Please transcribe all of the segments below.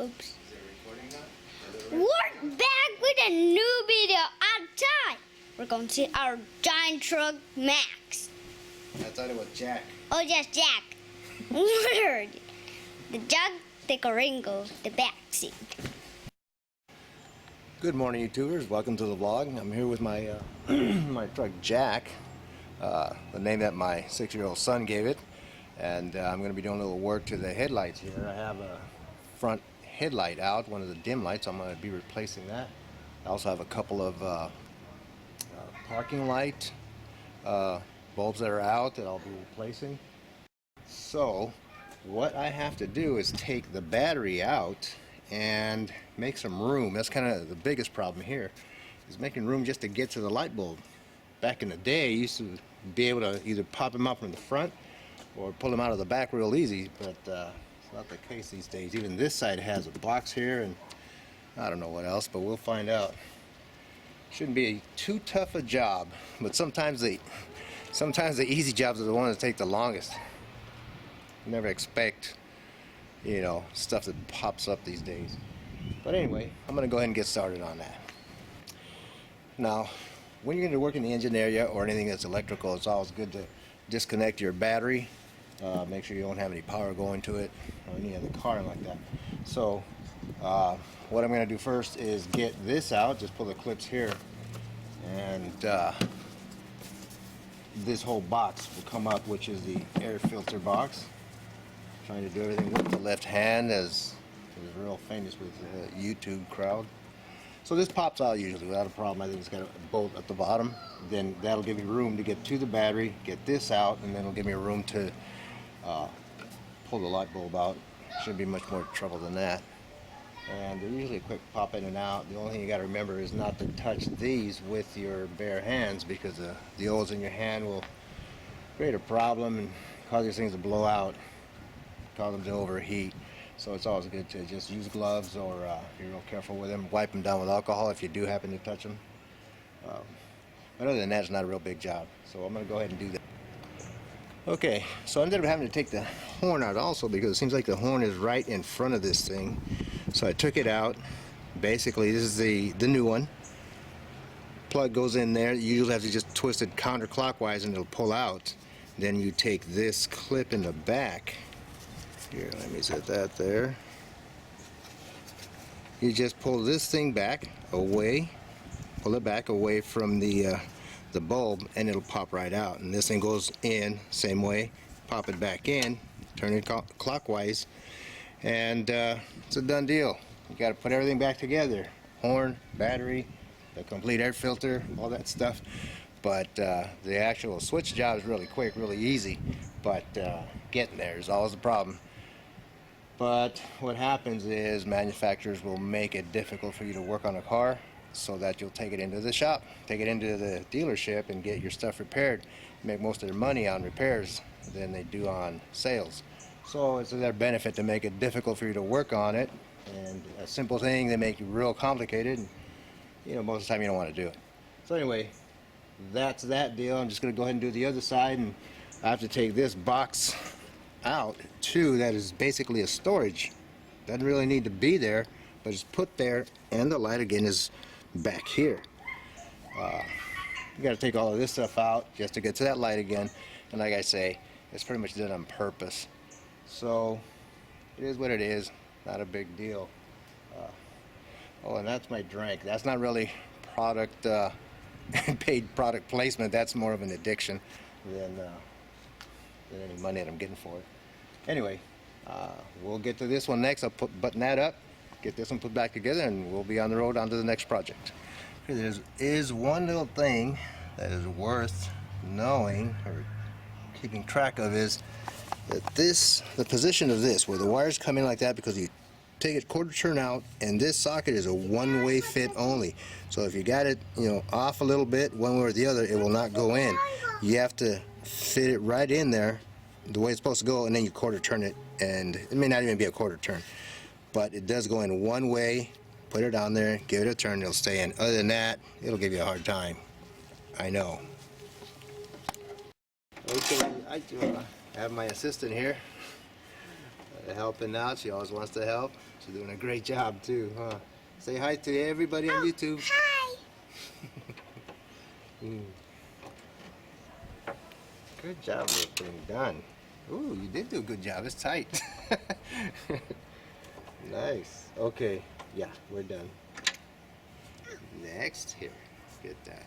Oops. We're back with a new video outside. We're going to see our giant truck, Max. I thought it was Jack. Oh, yes, Jack. Weird. The jug, the Coringo, the back seat. Good morning, YouTubers. Welcome to the vlog. I'm here with my my truck, Jack, the name that my 6-year-old son gave it. And I'm going to be doing a little work to the headlights here. I have a front headlight out, one of the dim lights. I'm going to be replacing that. I also have a couple of parking light bulbs that are out that I'll be replacing. So what I have to do is take the battery out and make some room. That's kind of the biggest problem here, is making room just to get to the light bulb. Back in the day, you used to be able to either pop them out from the front or pull them out of the back real easy, but it's not the case these days. Even this side has a box here, and I don't know what else, but we'll find out. Shouldn't be too tough a job, but sometimes the easy jobs are the ones that take the longest. You never expect, you know, stuff that pops up these days. But anyway, I'm going to go ahead and get started on that. Now, when you're going to work in the engine area or anything that's electrical, it's always good to disconnect your battery. Make sure you don't have any power going to it or any other car like that. So what I'm going to do first is get this out. Just pull the clips here, and this whole box will come up, which is the air filter box. Trying to do everything with the left hand, as is real famous with the YouTube crowd. So this pops out usually without a problem. I think it's got a bolt at the bottom. Then that'll give me room to get to the battery, get this out, and then it'll give me room to pull the light bulb out. Shouldn't be much more trouble than that. And they're usually a quick pop in and out. The only thing you got to remember is not to touch these with your bare hands, because the oils in your hand will create a problem and cause these things to blow out, cause them to overheat. So it's always good to just use gloves, or be real careful with them. Wipe them down with alcohol if you do happen to touch them. But other than that, it's not a real big job. So I'm going to go ahead and do that. Okay, so I ended up having to take the horn out also, because it seems like the horn is right in front of this thing. So I took it out. Basically, this is the new one. Plug goes in there. You usually have to just twist it counterclockwise and it'll pull out. Then you take this clip in the back. Here, let me set that there. You just pull this thing back away, pull it back away from the bulb, and it'll pop right out. And this thing goes in same way. Pop it back in, turn it clockwise, and it's a done deal. You got to put everything back together: horn, battery, the complete air filter, all that stuff. But the actual switch job is really quick, really easy. But getting there is always the problem. But what happens is manufacturers will make it difficult for you to work on a car, so that you'll take it into the shop, take it into the dealership, and get your stuff repaired. Make most of their money on repairs than they do on sales. So it's to their benefit to make it difficult for you to work on it, and a simple thing they make you real complicated, and you know, most of the time you don't want to do it. So anyway, that's that deal. I'm just going to go ahead and do the other side, and I have to take this box out too. That is basically a storage. Doesn't really need to be there, but it's put there, and the light again is back here. You got to take all of this stuff out just to get to that light again, and like I say, it's pretty much done on purpose. So it is what it is, not a big deal. Oh, and that's my drink. That's not really product paid product placement. That's more of an addiction than any money that I'm getting for it. Anyway, we'll get to this one next. I'll button that up, get this one put back together, and we'll be on the road on to the next project. There is one little thing that is worth knowing or keeping track of, is that the position of this, where the wires come in like that, because you take it quarter turn out, and this socket is a one-way fit only. So if you got it, you know, off a little bit one way or the other, it will not go in. You have to fit it right in there the way it's supposed to go, and then you quarter turn it, and it may not even be a quarter turn, but it does go in one way. Put it on there, give it a turn, it'll stay in. Other than that, it'll give you a hard time. I know. Okay, I have my assistant here. helping out. She always wants to help. She's doing a great job too, huh? Say hi to everybody on YouTube. Hi. Good job, little thing. Done. Ooh, you did do a good job. It's tight. Nice. Okay. Yeah, we're done. Next, here. Get that.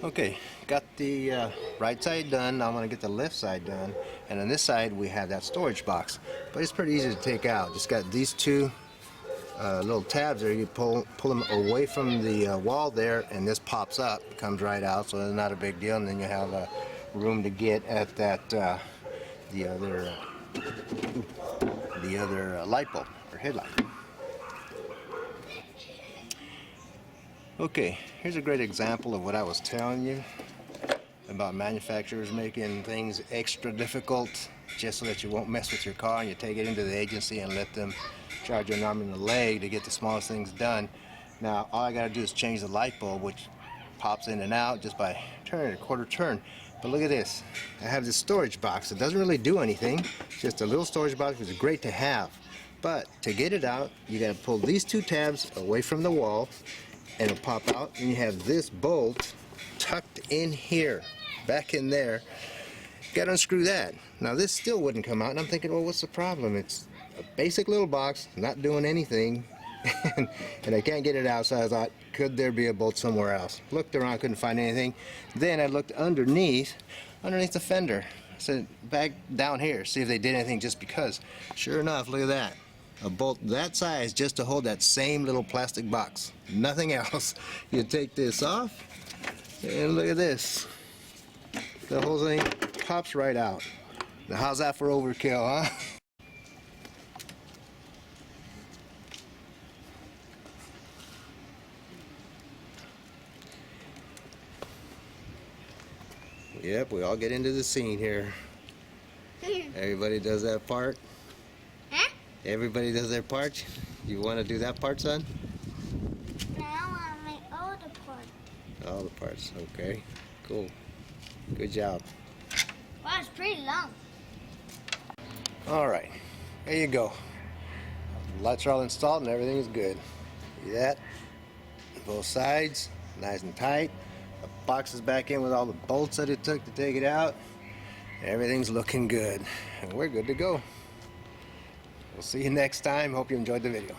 Okay, got the right side done. Now I'm going to get the left side done. And on this side, we have that storage box. But it's pretty easy to take out. Just got these two little tabs there. You pull them away from the wall there, and this pops up. It comes right out, so it's not a big deal. And then you have room to get at that the other light bulb or headlight. Okay, here's a great example of what I was telling you about manufacturers making things extra difficult just so that you won't mess with your car, and you take it into the agency and let them charge you an arm and a leg to get the smallest things done. Now all I got to do is change the light bulb, which pops in and out just by turning a quarter turn. But look at this. I have this storage box. It doesn't really do anything. It's just a little storage box, which is great to have. But to get it out, you got to pull these two tabs away from the wall, and it'll pop out, and you have this bolt tucked in here, back in there. Got to unscrew that. Now this still wouldn't come out, and I'm thinking, well, what's the problem? It's a basic little box, not doing anything, and I can't get it out, so I thought, could there be a bolt somewhere else? Looked around, couldn't find anything. Then I looked underneath the fender. I said, back down here, see if they did anything just because. Sure enough, look at that. A bolt that size just to hold that same little plastic box. Nothing else. You take this off, and look at this. The whole thing pops right out. Now how's that for overkill, huh? Yep, we all get into the scene here. Everybody does that part. Huh? Everybody does their part. You want to do that part, son? Now I want to make all the parts. All the parts. Okay. Cool. Good job. Wow, it's pretty long. All right. There you go. The lights are all installed and everything is good. See that? Both sides, nice and tight. The box is back in with all the bolts that it took to take it out. Everything's looking good. And we're good to go. We'll see you next time. Hope you enjoyed the video.